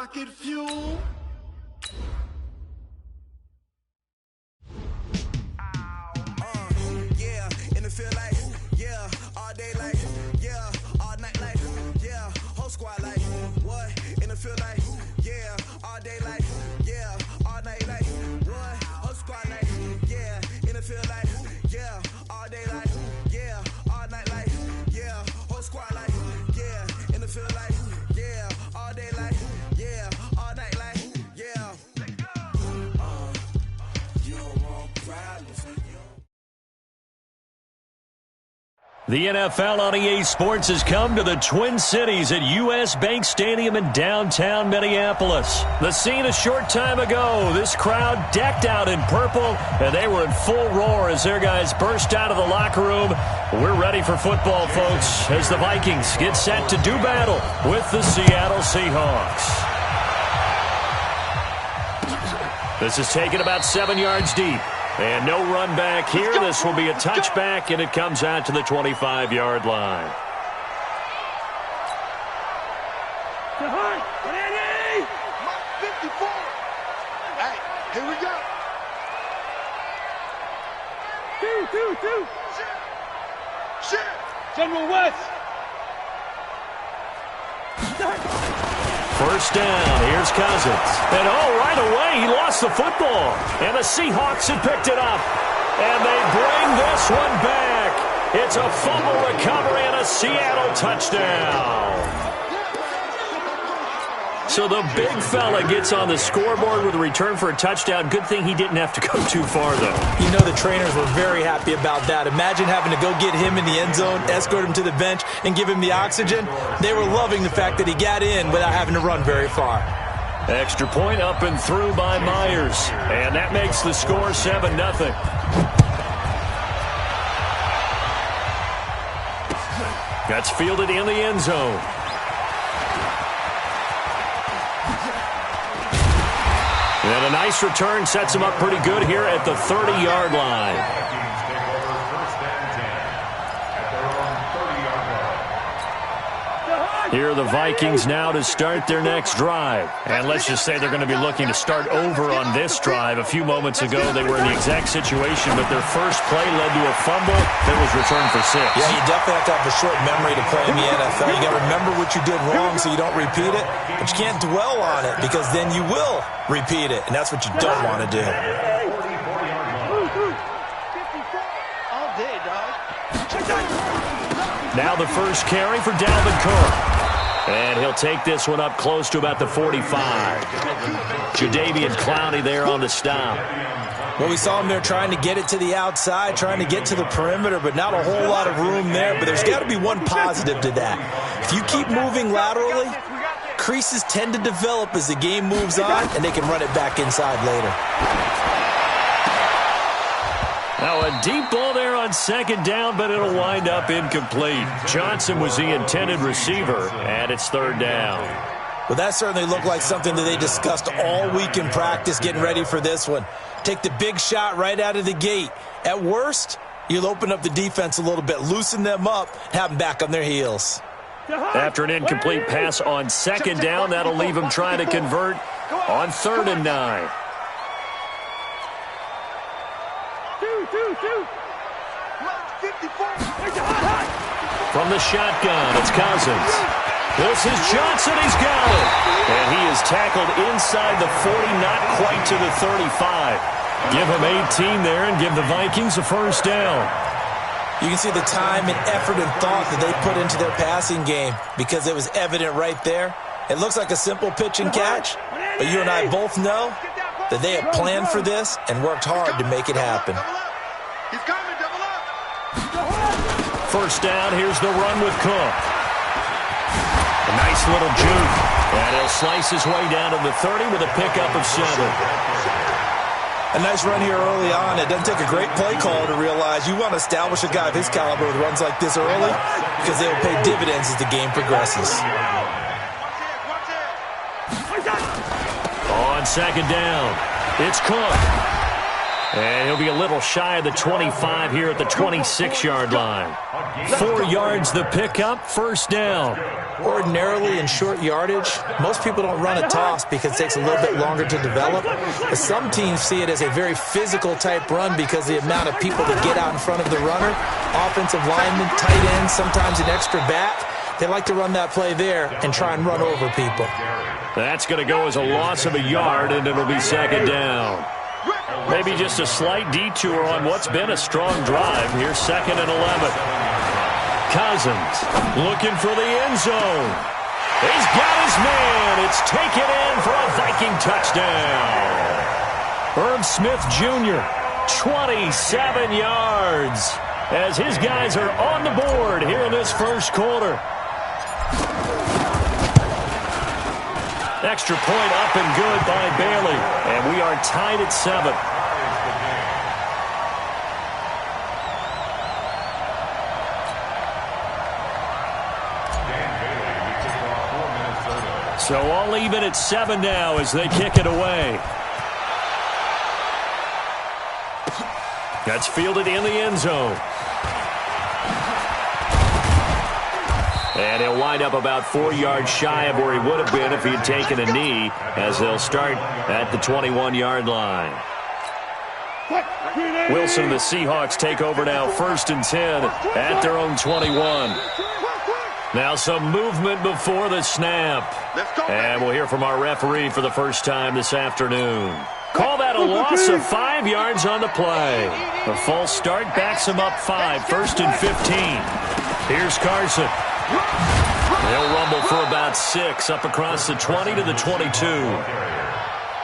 rocket fuel. Yeah, in the field like, yeah, all day like, yeah, all night like, yeah, whole squad like, what? In the field like, yeah, all day like, yeah, all night like, what? Whole squad like, yeah, in the field like, yeah, all day like, yeah, all night like, yeah, whole squad like, yeah, in the field like, yeah, all day like, yeah, all night like, yeah. You don't want problems. The NFL on EA Sports has come to the Twin Cities at U.S. Bank Stadium in downtown Minneapolis. The scene a short time ago, this crowd decked out in purple, and they were in full roar as their guys burst out of the locker room. We're ready for football, folks, as the Vikings get set to do battle with the Seattle Seahawks. This is taken about 7 yards deep. And no run back here. This will be a touchback, and it comes out to the 25-yard line. Mark 54. Hey, here we go. Two. Shit. General West. First down, here's Cousins. And right away, he lost the football. And the Seahawks had picked it up. And they bring this one back. It's a fumble recovery and a Seattle touchdown. So the big fella gets on the scoreboard with a return for a touchdown. Good thing he didn't have to go too far, though. You know the trainers were very happy about that. Imagine having to go get him in the end zone, escort him to the bench, and give him the oxygen. They were loving the fact that he got in without having to run very far. Extra point up and through by Myers. And that makes the score 7-0. That's fielded in the end zone. And a nice return sets him up pretty good here at the 30-yard line. Here are the Vikings now to start their next drive. And let's just say they're going to be looking to start over on this drive. A few moments ago, they were in the exact situation, but their first play led to a fumble that was returned for 6. Yeah, you definitely have to have a short memory to play in the NFL. You got to remember what you did wrong so you don't repeat it, but you can't dwell on it because then you will repeat it, and that's what you don't want to do. All day, dog. Now the first carry for Dalvin Cook. And he'll take this one up close to about the 45. Jadeveon Clowney there on the stop. Well, we saw him there trying to get it to the outside, trying to get to the perimeter, but not a whole lot of room there. But there's got to be one positive to that. If you keep moving laterally, creases tend to develop as the game moves on, and they can run it back inside later. Now a deep ball there on second down, but it'll wind up incomplete. Johnson was the intended receiver, and it's third down. Well, that certainly looked like something that they discussed all week in practice getting ready for this one. Take the big shot right out of the gate. At worst, you'll open up the defense a little bit, loosen them up, have them back on their heels. After an incomplete pass on second down, that'll leave him trying to convert on 3rd and 9. From the shotgun, it's Cousins. This is Johnson. He's got it. And he is tackled inside the 40, not quite to the 35. Give him 18 there and give the Vikings a first down. You can see the time and effort and thought that they put into their passing game because it was evident right there. It looks like a simple pitch and catch, but you and I both know that they have planned for this and worked hard to make it happen. He's coming, double up. First down, here's the run with Cook. A nice little juke. And he'll slice his way down to the 30 with a pickup of 7. A nice run here early on. It doesn't take a great play call to realize you want to establish a guy of his caliber with runs like this early because they will pay dividends as the game progresses. On second down, it's Cook. And he'll be a little shy of the 25 here at the 26-yard line. 4 yards the pickup, first down. Ordinarily in short yardage, most people don't run a toss because it takes a little bit longer to develop. But some teams see it as a very physical type run because of the amount of people that get out in front of the runner. Offensive linemen, tight ends, sometimes an extra back. They like to run that play there and try and run over people. That's going to go as a loss of a yard, and it'll be second down. Maybe just a slight detour on what's been a strong drive. Here's 2nd and 11. Cousins looking for the end zone. He's got his man. It's taken in for a Viking touchdown. Herb Smith Jr., 27 yards as his guys are on the board here in this first quarter. Extra point up and good by Bailey. And we are tied at 7. So all even at 7 now as they kick it away. That's fielded in the end zone. And he'll wind up about 4 yards shy of where he would have been if he had taken a knee, as they'll start at the 21-yard line. Wilson and the Seahawks take over now, 1st and 10 at their own 21. Now some movement before the snap. And we'll hear from our referee for the first time this afternoon. Call that a loss of 5 yards on the play. A false start backs him up 5, 1st and 15. Here's Carson. They'll rumble for about 6 up across the 20 to the 22.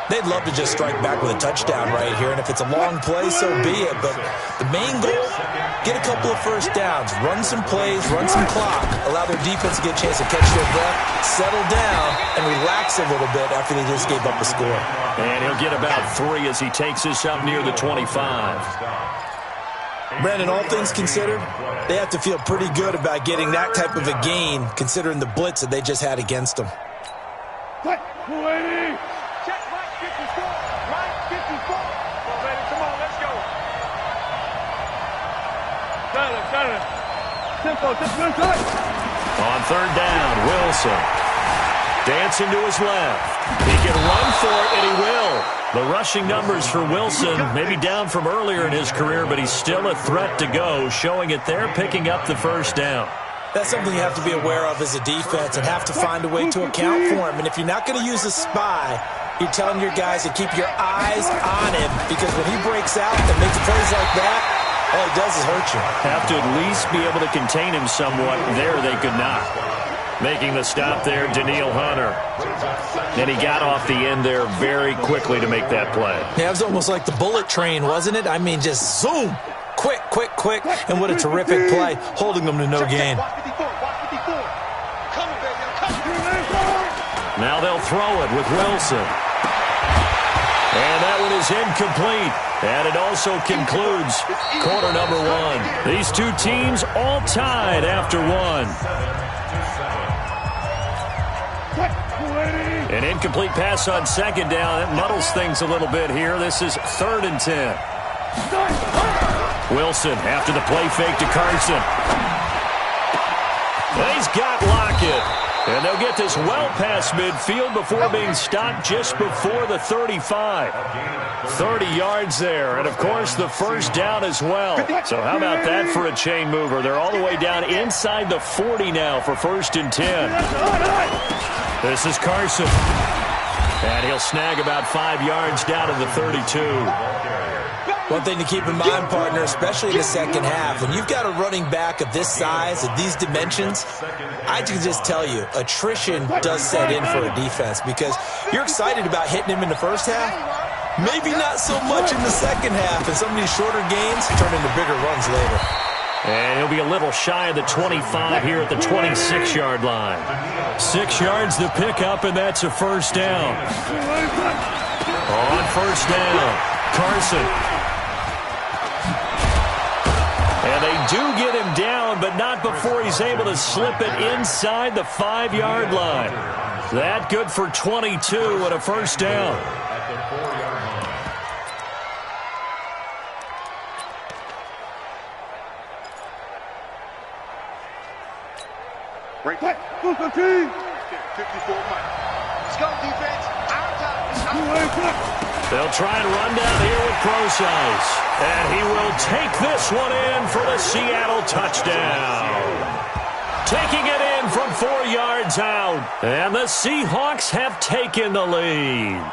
They'd love to just strike back with a touchdown right here, and if it's a long play, so be it. But the main goal, get a couple of first downs, run some plays, run some clock, allow their defense to get a chance to catch their breath, settle down, and relax a little bit after they just gave up a score. And he'll get about 3 as he takes this up near the 25. Brandon, all things considered, they have to feel pretty good about getting that type of a gain, considering the blitz that they just had against them. Check, right 54. Right 54. Come on, let's go. Got it. Tempo, just one touch. On 3rd down, Wilson. Dancing to his left. He can run for it, and he will. The rushing numbers for Wilson maybe down from earlier in his career, but he's still a threat to go, showing it there, picking up the first down. That's something you have to be aware of as a defense and have to find a way to account for him. And if you're not going to use a spy, you're telling your guys to keep your eyes on him, because when he breaks out and makes plays like that, all he does is hurt you. Have to at least be able to contain him somewhat. There they could not. Making the stop there, Daniil Hunter. And he got off the end there very quickly to make that play. Yeah, it was almost like the bullet train, wasn't it? I mean, just zoom. Quick. And what a terrific play, holding them to no gain. Now they'll throw it with Wilson. And that one is incomplete. And it also concludes quarter number 1. These two teams all tied after 1. An incomplete pass on 2nd down. That muddles things a little bit here. This is 3rd and 10. Wilson after the play fake to Carson. He's got Lockett. And they'll get this well past midfield before being stopped just before the 35. 30 yards there. And, of course, the first down as well. So how about that for a chain mover? They're all the way down inside the 40 now for 1st and 10. This is Carson. And he'll snag about 5 yards down to the 32. One thing to keep in mind, partner, especially in the second half, when you've got a running back of this size, of these dimensions, I can just tell you, attrition does set in for a defense, because you're excited about hitting him in the first half, maybe not so much in the second half, and some of these shorter gains turn into bigger runs later. And he'll be a little shy of the 25 here at the 26-yard line. 6 yards to pick up, and that's a first down. On first down, Carson. And they do get him down, but not before he's able to slip it inside the 5-yard line. That good for 22 and a first down. Right there. 54 Mike. Let's go, defense. Our time. They'll try and run down here with Procise. And he will take this one in for the Seattle touchdown. Taking it in from 4 yards out. And the Seahawks have taken the lead.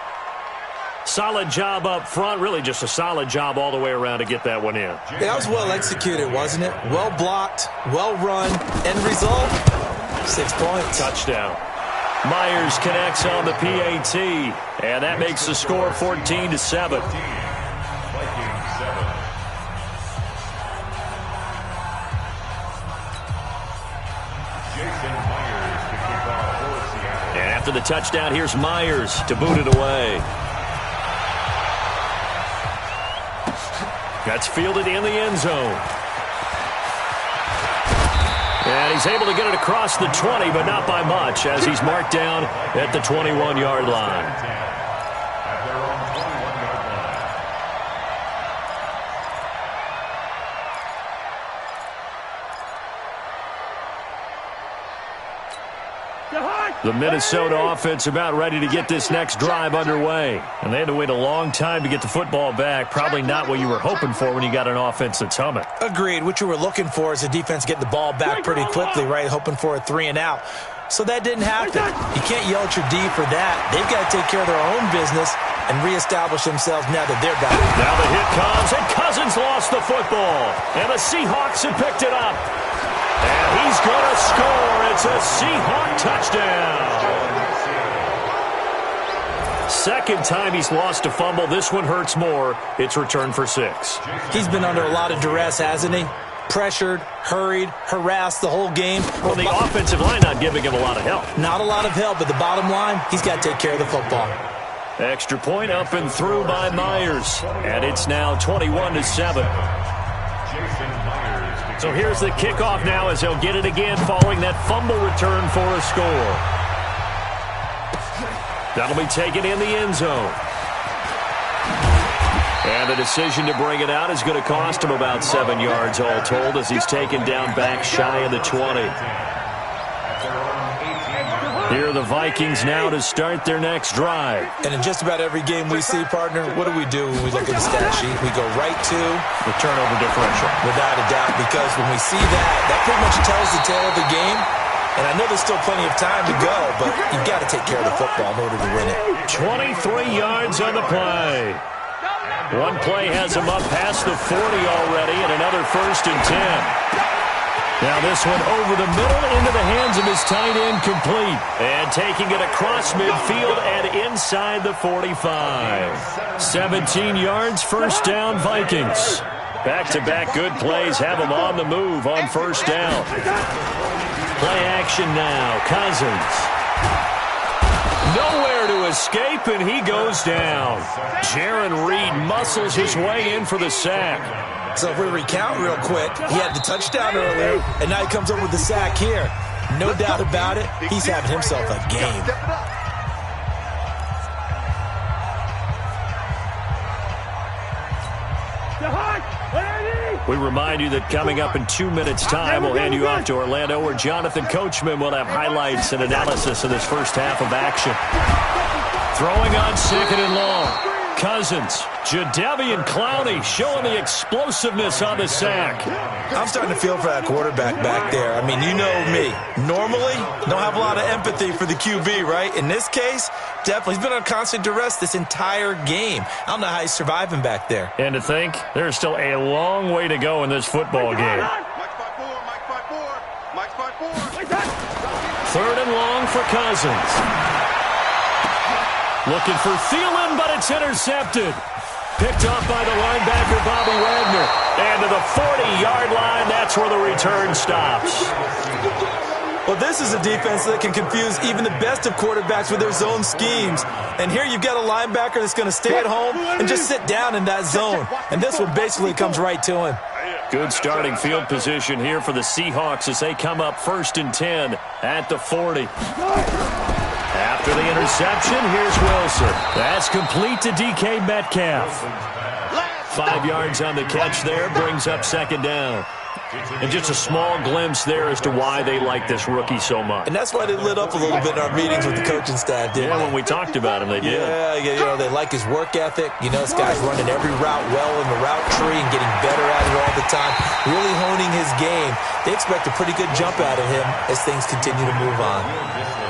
Solid job up front. Really just a solid job all the way around to get that one in. That was well executed, wasn't it? Well blocked, well run. End result, 6 points. Touchdown. Myers connects on the PAT. And that makes the score 14-7. And after the touchdown, here's Myers to boot it away. That's fielded in the end zone. And he's able to get it across the 20, but not by much, as he's marked down at the 21-yard line. The Minnesota offense about ready to get this next drive underway. And they had to wait a long time to get the football back. Probably not what you were hoping for when you got an offense that's humming. Agreed. What you were looking for is the defense getting the ball back pretty quickly, right? Hoping for a 3 and out. So that didn't happen. You can't yell at your D for that. They've got to take care of their own business and reestablish themselves now that they're back. Now the hit comes, and Cousins lost the football. And the Seahawks have picked it up. And he's going to score. It's a Seahawk touchdown. Second time he's lost a fumble. This one hurts more. It's returned for 6. He's been under a lot of duress, hasn't he? Pressured, hurried, harassed the whole game. Well, the offensive line not giving him a lot of help. Not a lot of help, but the bottom line, he's got to take care of the football. Extra point up and through by Myers. And it's now 21-7. So here's the kickoff now as he'll get it again following that fumble return for a score. That'll be taken in the end zone. And the decision to bring it out is going to cost him about 7 yards all told as he's taken down back shy of the 20. Here are the Vikings now to start their next drive. And in just about every game we see, partner, what do when we look at the stat sheet? We go right to the turnover differential. Without a doubt, because when we see that pretty much tells the tale of the game. And I know there's still plenty of time to go, but you've got to take care of the football in order to win it. 23 yards on the play. One play has him up past the 40 already, and another 1st and 10. Now this one over the middle into the hands of his tight end, complete. And taking it across midfield and inside the 45. 17 yards, first down, Vikings. Back-to-back good plays have them on the move on first down. Play action now, Cousins. Nowhere to escape, and he goes down. Jaron Reed muscles his way in for the sack. So if we recount real quick, he had the touchdown earlier, and now he comes up with the sack here. No doubt about it, he's having himself a game. We remind you that coming up in 2 minutes' time, we'll hand you off to Orlando, where Jonathan Coachman will have highlights and analysis of this first half of action. Throwing on 2nd and long. Cousins, Jadeveon Clowney showing the explosiveness on the sack. I'm starting to feel for that quarterback back there. I mean, you know me. Normally, don't have a lot of empathy for the QB, right? In this case, definitely. He's been on constant duress this entire game. I don't know how he's surviving back there. And to think, there's still a long way to go in this football game. Mike's 5-4. 3rd and long for Cousins. Looking for Thielen, but it's intercepted. Picked off by the linebacker, Bobby Wagner. And to the 40-yard line, that's where the return stops. Well, this is a defense that can confuse even the best of quarterbacks with their zone schemes. And here you've got a linebacker that's going to stay at home and just sit down in that zone. And this one basically comes right to him. Good starting field position here for the Seahawks as they come up 1st and 10 at the 40. After the interception, here's Wilson. That's complete to DK Metcalf. 5 yards on the catch there, brings up second down. And just a small glimpse there as to why they like this rookie so much. And that's why they lit up a little bit in our meetings with the coaching staff, didn't they? When we talked about him, they did. Yeah, they like his work ethic. This guy's running every route well in the route tree and getting better at it all the time, really honing his game. They expect a pretty good jump out of him as things continue to move on.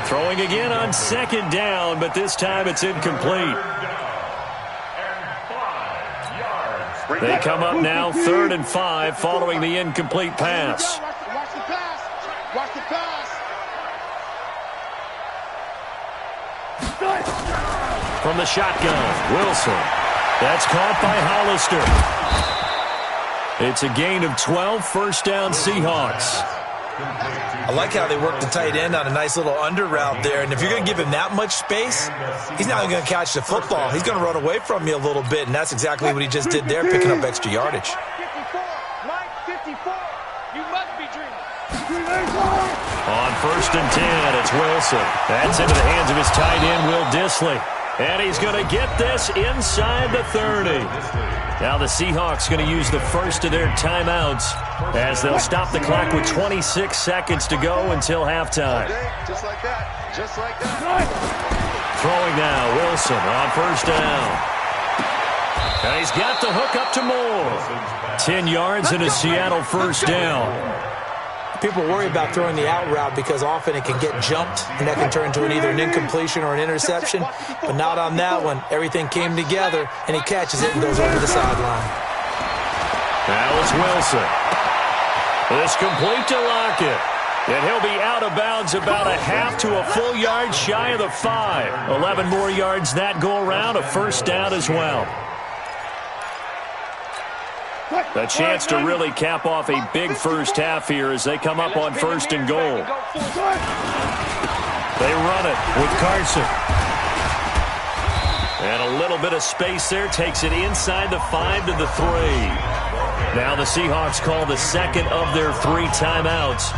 Throwing again on second down, but this time it's incomplete. They come up now 3rd and 5 following the incomplete pass. Watch the pass. Watch the pass. From the shotgun, Wilson. That's caught by Hollister. It's a gain of 12, first down Seahawks. I like how they work the tight end on a nice little under route there. And if you're going to give him that much space, he's not going to catch the football. He's going to run away from you a little bit, and that's exactly what he just did there, picking up extra yardage. 54, Mike, 54. You must be dreaming. On 1st and 10, it's Wilson. That's into the hands of his tight end, Will Dissly. And he's going to get this inside the 30. Now the Seahawks going to use the first of their timeouts as they'll stop the clock with 26 seconds to go until halftime. Just like that. Just like that. Throwing now, Wilson on 1st down. And he's got the hook up to Moore. 10 yards and a Seattle first down. People worry about throwing the out route because often it can get jumped, and that can turn into either an incompletion or an interception. But not on that one. Everything came together, and he catches it and goes over the sideline. Now it's Wilson. This complete to Lockett. And he'll be out of bounds about a half to a full yard shy of the 5. 11 more yards that go around, a first down as well. A chance to really cap off a big first half here as they come up on 1st and goal. They run it with Carson. And a little bit of space there takes it inside the 5 to the 3. Now the Seahawks call the second of their 3 timeouts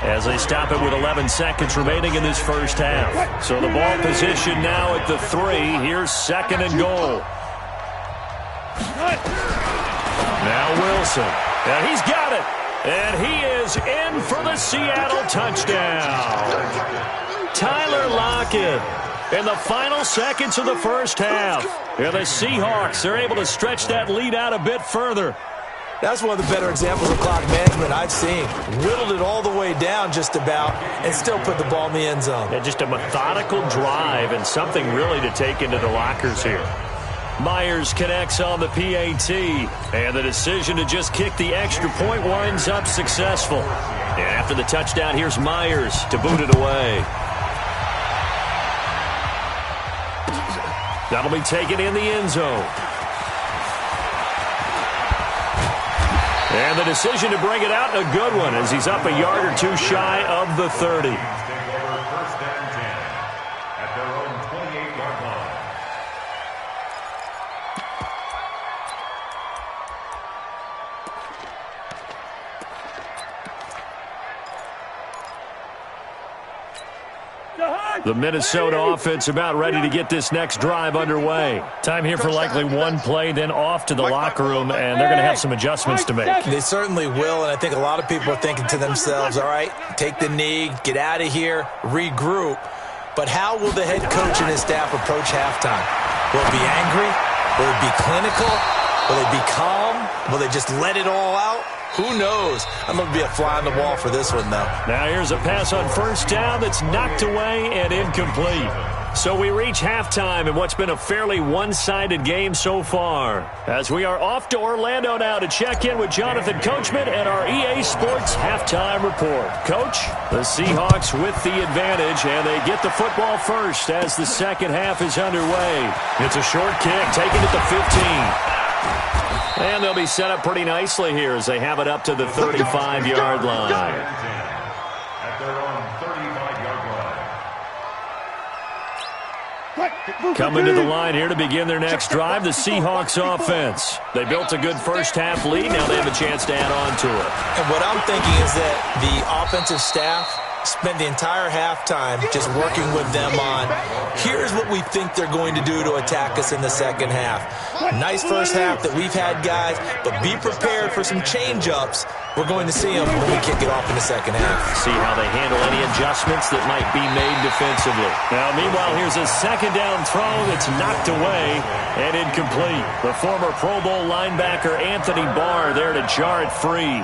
as they stop it with 11 seconds remaining in this first half. So the ball position now at the 3. Here's 2nd and goal. Now Wilson. And he's got it. And he is in for the Seattle touchdown. Tyler Lockett in the final seconds of the first half. And the Seahawks are able to stretch that lead out a bit further. That's one of the better examples of clock management I've seen. Whittled it all the way down just about and still put the ball in the end zone. Yeah, just a methodical drive and something really to take into the lockers here. Myers connects on the PAT, and the decision to just kick the extra point winds up successful. And after the touchdown, here's Myers to boot it away. That'll be taken in the end zone. And the decision to bring it out, a good one, as he's up a yard or 2 shy of the 30. The Minnesota offense about ready to get this next drive underway. Time here for likely one play, then off to the locker room, and they're going to have some adjustments to make. They certainly will, and I think a lot of people are thinking to themselves, all right, take the knee, get out of here, regroup. But how will the head coach and his staff approach halftime? Will it be angry? Will it be clinical? Will it be calm? Will they just let it all out? Who knows? I'm going to be a fly on the wall for this one, though. Now here's a pass on first down that's knocked away and incomplete. So we reach halftime in what's been a fairly one-sided game so far. As we are off to Orlando now to check in with Jonathan Coachman and our EA Sports Halftime Report. Coach, the Seahawks with the advantage, and they get the football first as the second half is underway. It's a short kick taken at the 15. And they'll be set up pretty nicely here as they have it up to the 35-yard line. At their own 35-yard line. Coming to the line here to begin their next drive, the Seahawks offense. They built a good first-half lead. Now they have a chance to add on to it. And what I'm thinking is that the offensive staff spent the entire halftime just working with them on, here's what we think they're going to do to attack us in the second half. Nice first half that we've had, guys, but be prepared for some change-ups. We're going to see them when we kick it off in the second half. See how they handle any adjustments that might be made defensively. Now, meanwhile, here's a second down throw that's knocked away and incomplete. The former Pro Bowl linebacker Anthony Barr there to jar it free.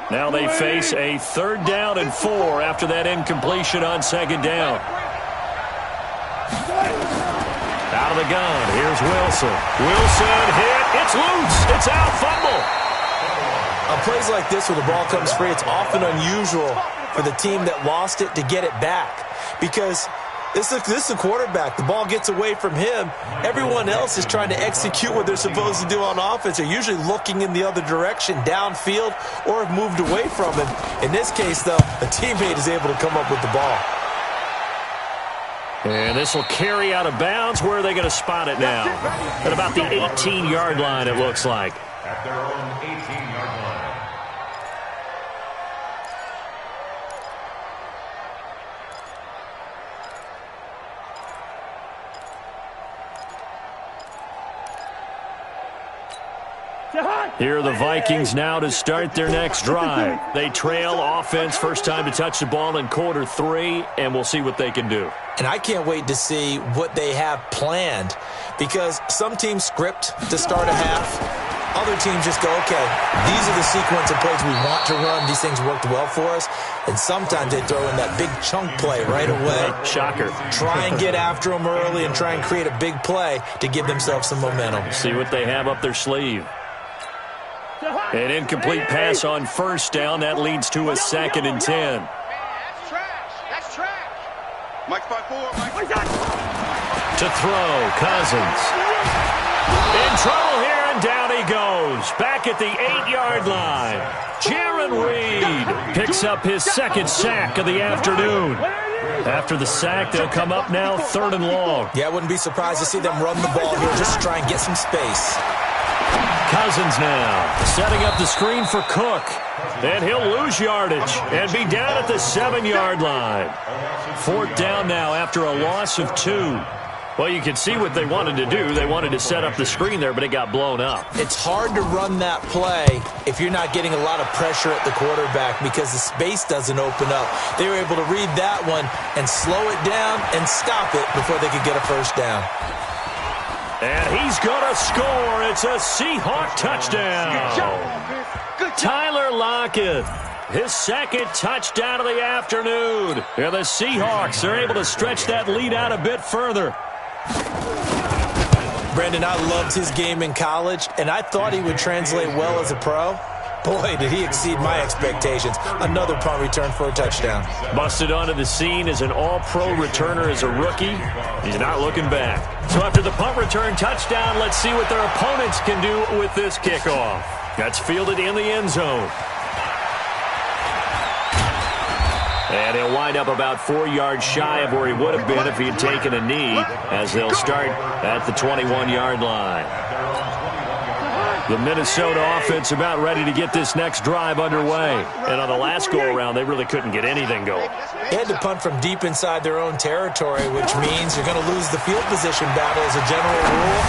Now they face a 3rd down and 4 after that incompletion on second down. Out of the gun, here's Wilson. Wilson hit, it's loose, it's out, fumble. On plays like this where the ball comes free, it's often unusual for the team that lost it to get it back. Because this is a quarterback. The ball gets away from him. Everyone else is trying to execute what they're supposed to do on offense. They're usually looking in the other direction, downfield, or have moved away from him. In this case, though, a teammate is able to come up with the ball. And this will carry out of bounds. Where are they going to spot it now? At about the 18-yard line, it looks like. At their own 18-yard line. Here are the Vikings now to start their next drive. They trail offense, first time to touch the ball in quarter 3, and we'll see what they can do. And I can't wait to see what they have planned, because some teams script to start a half. Other teams just go, okay, these are the sequence of plays we want to run. These things worked well for us. And sometimes they throw in that big chunk play right away. Shocker. Try and get after them early and try and create a big play to give themselves some momentum. See what they have up their sleeve. An incomplete pass on first down. That leads to a 2nd and 10. That's trash. That's trash. Mike's by 4. Mike. To throw, Cousins. In trouble here, and down he goes. Back at the 8-yard line. Jaron Reed picks up his 2nd sack of the afternoon. After the sack, they'll come up now 3rd and long. Yeah, I wouldn't be surprised to see them run the ball here just to try and get some space. Cousins now setting up the screen for Cook. And he'll lose yardage and be down at the 7-yard line. 4th down now after a loss of 2. Well, you can see what they wanted to do. They wanted to set up the screen there, but it got blown up. It's hard to run that play if you're not getting a lot of pressure at the quarterback because the space doesn't open up. They were able to read that one and slow it down and stop it before they could get a first down. And he's going to score. It's a Seahawk touchdown. Tyler Lockett, his 2nd touchdown of the afternoon. And the Seahawks are able to stretch that lead out a bit further. Brandon, I loved his game in college, and I thought he would translate well as a pro. Boy, did he exceed my expectations. Another punt return for a touchdown. Busted onto the scene as an all-pro returner as a rookie. He's not looking back. So after the punt return touchdown, let's see what their opponents can do with this kickoff. That's fielded in the end zone. And he'll wind up about 4 yards shy of where he would have been if he had taken a knee, as they'll start at the 21-yard line. The Minnesota offense about ready to get this next drive underway. And on the last go-around, they really couldn't get anything going. They had to punt from deep inside their own territory, which means you're going to lose the field position battle as a general rule.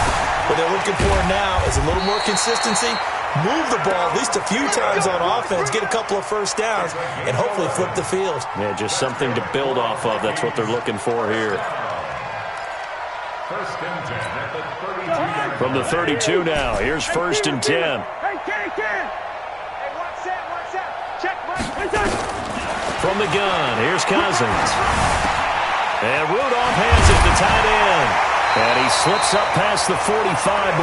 What they're looking for now is a little more consistency, move the ball at least a few times on offense, get a couple of first downs, and hopefully flip the field. Yeah, just something to build off of. That's what they're looking for here. First and 10 at the 32. From the 32 now, here's 1st and 10. Hey, Ken. Hey, what's that? Check, Mike. From the gun, here's Cousins. And Rudolph has it to tight end. And he slips up past the 45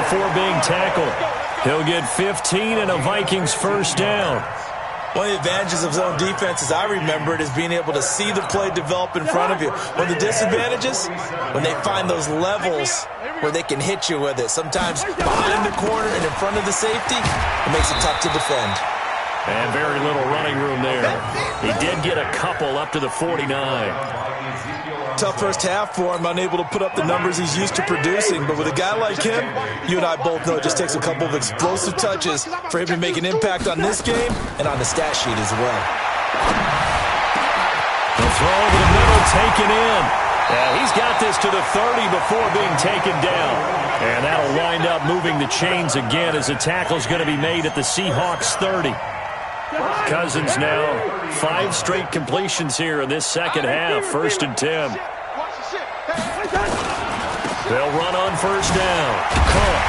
before being tackled. He'll get 15 and a Vikings first down. One of the advantages of zone defense, as I remember it, is being able to see the play develop in front of you. One of the disadvantages, when they find those levels where they can hit you with it. Sometimes behind the corner and in front of the safety, it makes it tough to defend. And very little running room there. He did get a couple up to the 49. Tough first half for him, unable to put up the numbers he's used to producing. But with a guy like him, you and I both know it just takes a couple of explosive touches for him to make an impact on this game and on the stat sheet as well. The throw over the middle, taken in. He's got this to the 30 before being taken down. And that'll wind up moving the chains again as the tackle's going to be made at the Seahawks 30. Cousins now 5 straight completions here in this second half. 1st and 10. They'll run on 1st down. Cook.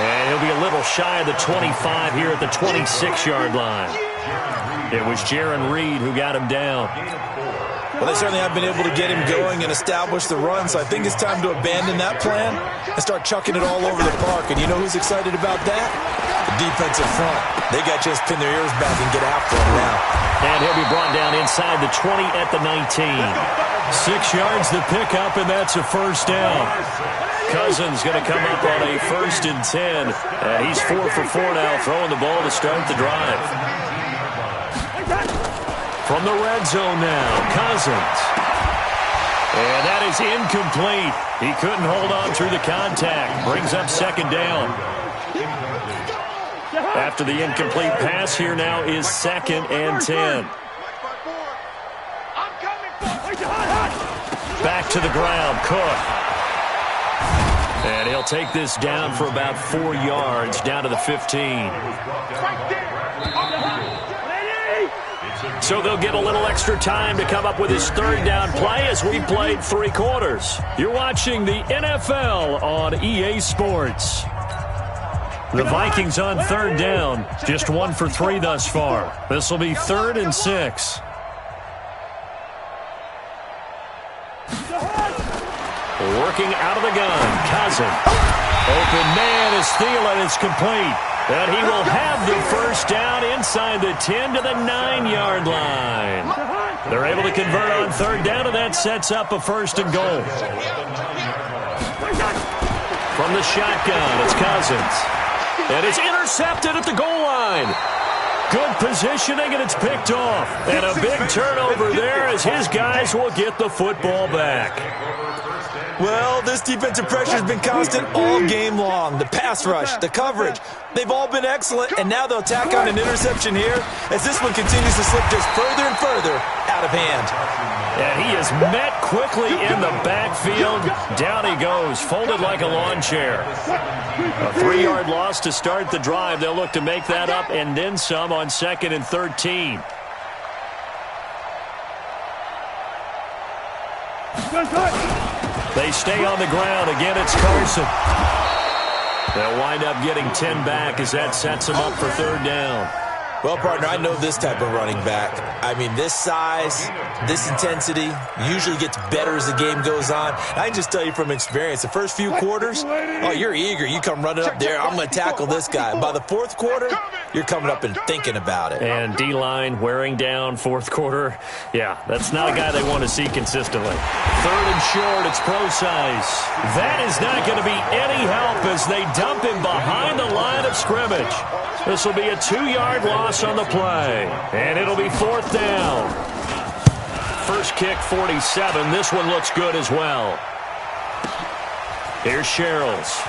And he'll be a little shy of the 25 here at the 26-yard line. It was Jaron Reed who got him down. Well, they certainly have been able to get him going and establish the run, so I think it's time to abandon that plan and start chucking it all over the park. And you know who's excited about that? The defensive front. They got just pin their ears back and get after him now. And he'll be brought down inside the 20 at the 19. 6 yards to pick up, and that's a 1st down. Cousins going to come up on a 1st and 10. He's 4 for 4 now, throwing the ball to start the drive. From the red zone now, Cousins. And that is incomplete. He couldn't hold on through the contact. Brings up 2nd down. After the incomplete pass, here now is 2nd and 10. Back to the ground, Cook. And he'll take this down for about 4 yards, down to the 15. So they'll get a little extra time to come up with his 3rd down play as we played 3 quarters. You're watching the NFL on EA Sports. The Vikings on 3rd down, just 1 for 3 thus far. This will be 3rd and 6. Working out of the gun, Cousins. Open man is Thielen. It's complete. And he will have the 1st down inside the 10 to the 9-yard line. They're able to convert on 3rd down, and that sets up a 1st and goal. From the shotgun, it's Cousins. And it's intercepted at the goal line. Good positioning, and it's picked off. And a big turnover there as his guys will get the football back. Well, this defensive pressure has been constant all game long. The pass rush, the coverage, they've all been excellent, and now they'll tack on an interception here as this one continues to slip just further and further out of hand. And he is met quickly in the backfield. Down he goes, folded like a lawn chair. A 3-yard loss to start the drive. They'll look to make that up and then some on 2nd and 13. They stay on the ground. Again, it's Carson. They'll wind up getting 10 back as that sets them up for 3rd down. Well, partner, I know this type of running back. I mean, this size, this intensity usually gets better as the game goes on. I can just tell you from experience, the first few quarters, oh, you're eager. You come running up there, I'm going to tackle this guy. By the 4th quarter, you're coming up and thinking about it. And D-line wearing down 4th quarter. Yeah, that's not a guy they want to see consistently. 3rd and short, it's Procise. That is not going to be any help as they dump him behind the line of scrimmage. This will be a 2-yard loss on the play. And it'll be 4th down. First kick, 47. This one looks good as well. Here's Sherrills.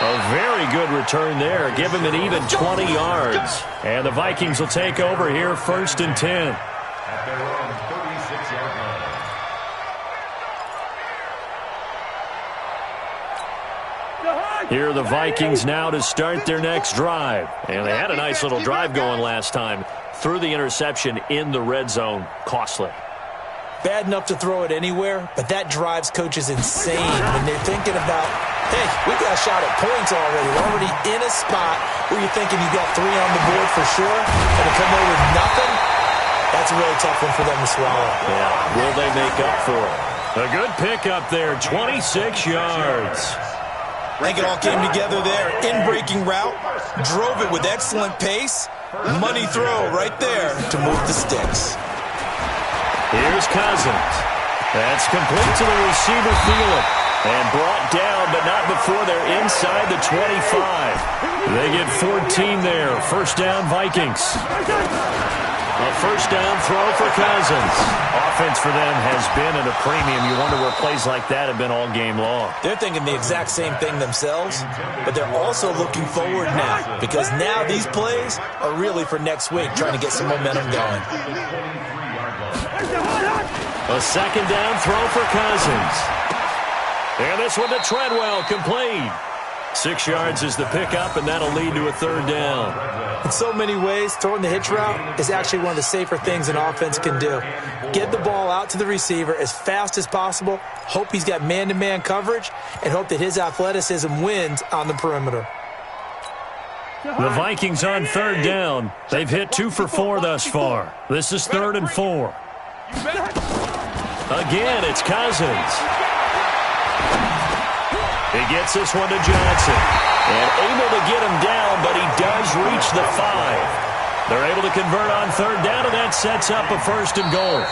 A very good return there. Give him an even 20 yards. And the Vikings will take over here, 1st and 10. At their own 36-yard line. Here are the Vikings now to start their next drive. And they had a nice little drive going last time. Threw the interception in the red zone. Costly. Bad enough to throw it anywhere, but that drives coaches insane when they're thinking about, hey, we got a shot at points already. We're already in a spot where you're thinking you got 3 on the board for sure, and to come away with nothing, that's a really tough one for them to swallow. Yeah, will they make up for it? A good pickup there, 26 yards. I think it all came together there. In-breaking route, drove it with excellent pace. Money throw right there to move the sticks. Here's Cousins. That's complete to the receiver, Thielen. And brought down, but not before they're inside the 25. They get 14 there. First down, Vikings. A first down throw for Cousins. Offense for them has been at a premium. You wonder where plays like that have been all game long. They're thinking the exact same thing themselves, but they're also looking forward now because now these plays are really for next week, trying to get some momentum going. A second down throw for Cousins. And this one to Treadwell, complete. 6 yards is the pickup, and that'll lead to a third down. In so many ways, throwing the hitch route is actually one of the safer things an offense can do. Get the ball out to the receiver as fast as possible, hope he's got man-to-man coverage, and hope that his athleticism wins on the perimeter. The Vikings on third down. They've hit 2 for 4 thus far. This is 3rd and 4. Again, it's Cousins. He gets this one to Johnson. And able to get him down, but he does reach the 5. They're able to convert on third down, and that sets up a 1st and goal.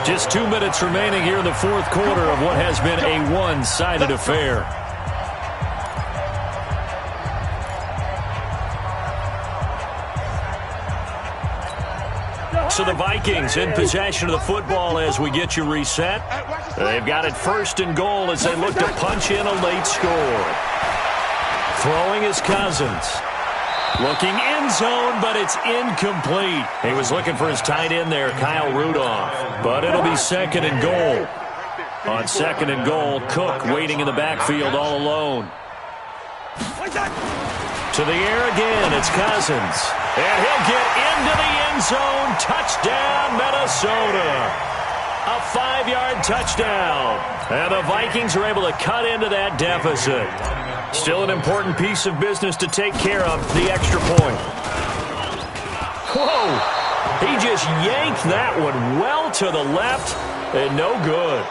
Just 2 minutes remaining here in the fourth quarter of what has been a one-sided affair. So the Vikings in possession of the football as we get you reset. They've got it 1st and goal as they look to punch in a late score. Throwing is Cousins. Looking end zone, but it's incomplete. He was looking for his tight end there, Kyle Rudolph. But it'll be 2nd and goal. On 2nd and goal, Cook waiting in the backfield all alone. To the air again, it's Cousins. And he'll get into the end zone. Touchdown, Minnesota. A 5-yard touchdown. And the Vikings are able to cut into that deficit. Still an important piece of business to take care of, the extra point. Whoa! He just yanked that one well to the left and no good.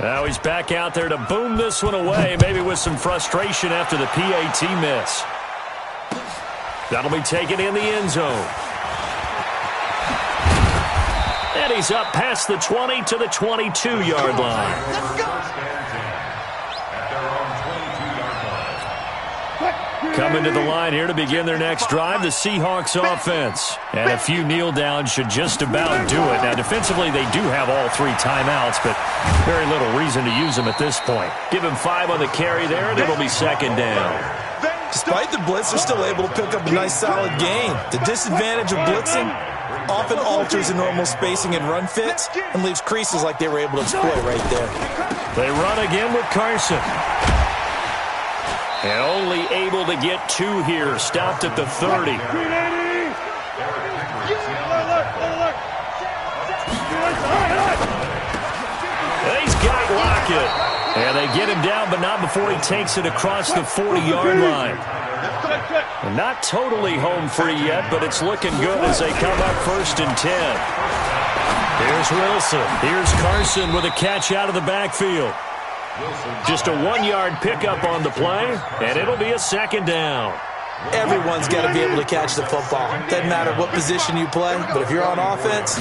Now he's back out there to boom this one away, maybe with some frustration after the PAT miss. That'll be taken in the end zone. And he's up past the 20 to the 22-yard line. Let's go. Coming to the line here to begin their next drive, the Seahawks offense. And a few kneel downs should just about do it. Now, defensively, they do have all 3 timeouts, but very little reason to use them at this point. Give him 5 on the carry there, and it'll be 2nd down. Despite the blitz, they're still able to pick up a nice, solid gain. The disadvantage of blitzing often alters the normal spacing and run fits and leaves creases like they were able to exploit right there. They run again with Carson. And only able to get 2 here. Stopped at the 30. He's got Lockett. And they get him down, but not before he takes it across the 40-yard line. And not totally home free yet, but it's looking good as they come up 1st and 10. Here's Wilson. Here's Carson with a catch out of the backfield. Just a 1-yard pickup on the play, and it'll be a 2nd down. Everyone's got to be able to catch the football. Doesn't matter what position you play, but if you're on offense,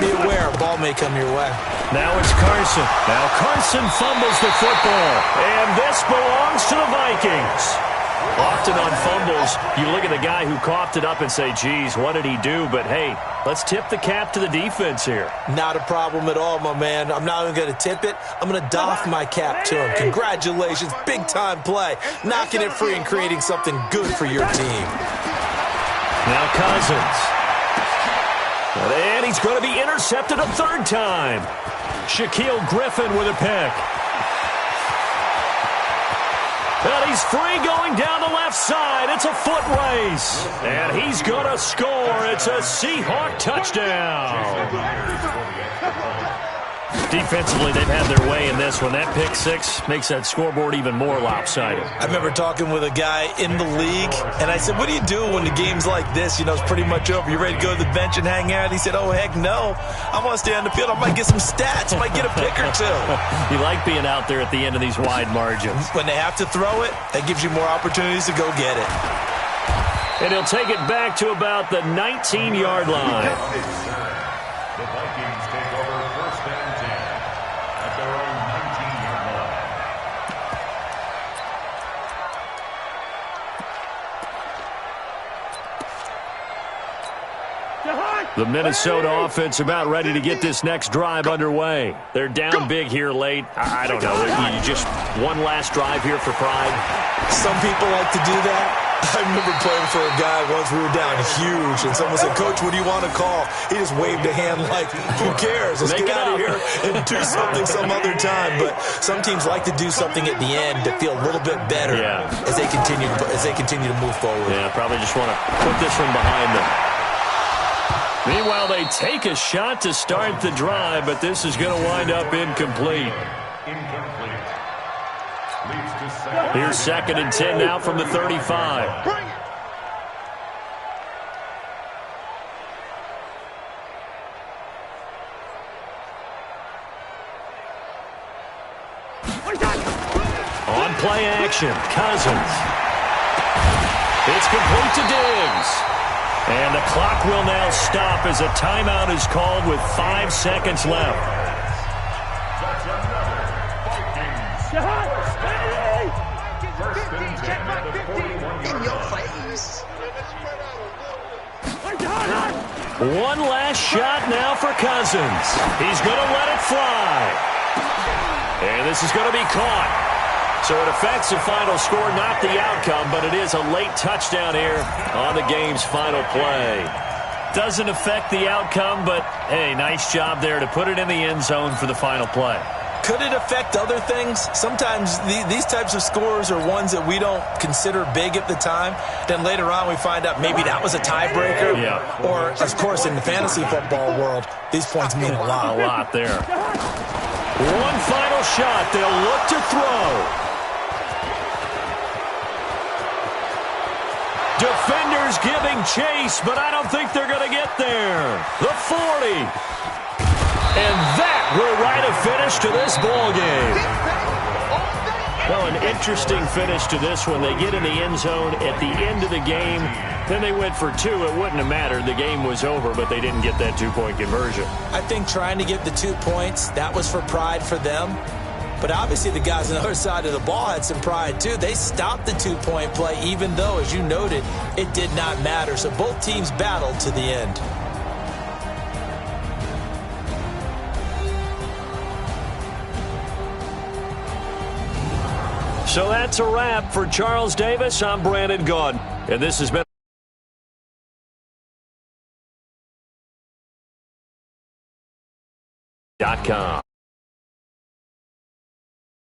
be aware a ball may come your way. Now it's Carson. Now Carson fumbles the football, and this belongs to the Vikings. Often on fumbles, you look at the guy who coughed it up and say, geez, what did he do? But, hey, let's tip the cap to the defense here. Not a problem at all, my man. I'm not even going to tip it. I'm going to doff my cap to him. Congratulations. Big-time play. Knocking it free and creating something good for your team. Now Cousins. And he's going to be intercepted a 3rd time. Shaquille Griffin with a pick. And he's free going down the left side. It's a foot race. And he's going to score. It's a Seahawk touchdown. Defensively, they've had their way in this one. That pick 6 makes that scoreboard even more lopsided. I remember talking with a guy in the league, and I said, what do you do when the game's like this? You know, it's pretty much over. You ready to go to the bench and hang out? He said, oh, heck no. I want to stay on the field. I might get some stats. I might get a pick or 2. You like being out there at the end of these wide margins. When they have to throw it, that gives you more opportunities to go get it. And he'll take it back to about the 19-yard line. The Minnesota offense about ready to get this next drive underway. They're down big here late. I don't know. You just one last drive here for pride. Some people like to do that. I remember playing for a guy once. We were down huge, and someone said, "Coach, what do you want to call?" He just waved a hand like, "Who cares? Let's get out of here and do something some other time." But some teams like to do something at the end to feel a little bit better as they continue to move forward. Yeah, probably just want to put this one behind them. Meanwhile, they take a shot to start the drive, but this is going to wind up incomplete. Here's 2nd and 10 now from the 35. On play action, Cousins. It's complete to Diggs. And the clock will now stop as a timeout is called with 5 seconds left. One last shot now for Cousins. He's going to let it fly. And this is going to be caught. So it affects the final score, not the outcome, but it is a late touchdown here on the game's final play. Doesn't affect the outcome, but, hey, nice job there to put it in the end zone for the final play. Could it affect other things? Sometimes these types of scores are ones that we don't consider big at the time. Then later on we find out maybe that was a tiebreaker. Yeah. Or, of course, in the fantasy football world, these points mean a lot. A lot there. One final shot. They'll look to throw. Defenders giving chase, but I don't think they're going to get there. The 40. And that will write a finish to this ball game. Well, an interesting finish to this one. They get in the end zone at the end of the game. Then they went for 2. It wouldn't have mattered. The game was over, but they didn't get that 2-point conversion. I think trying to get the 2 points, that was for pride for them. But obviously the guys on the other side of the ball had some pride too. They stopped the 2-point play, even though, as you noted, it did not matter. So both teams battled to the end. So that's a wrap for Charles Davis. I'm Brandon Gaudin, and this has been .com.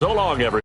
So long, everyone.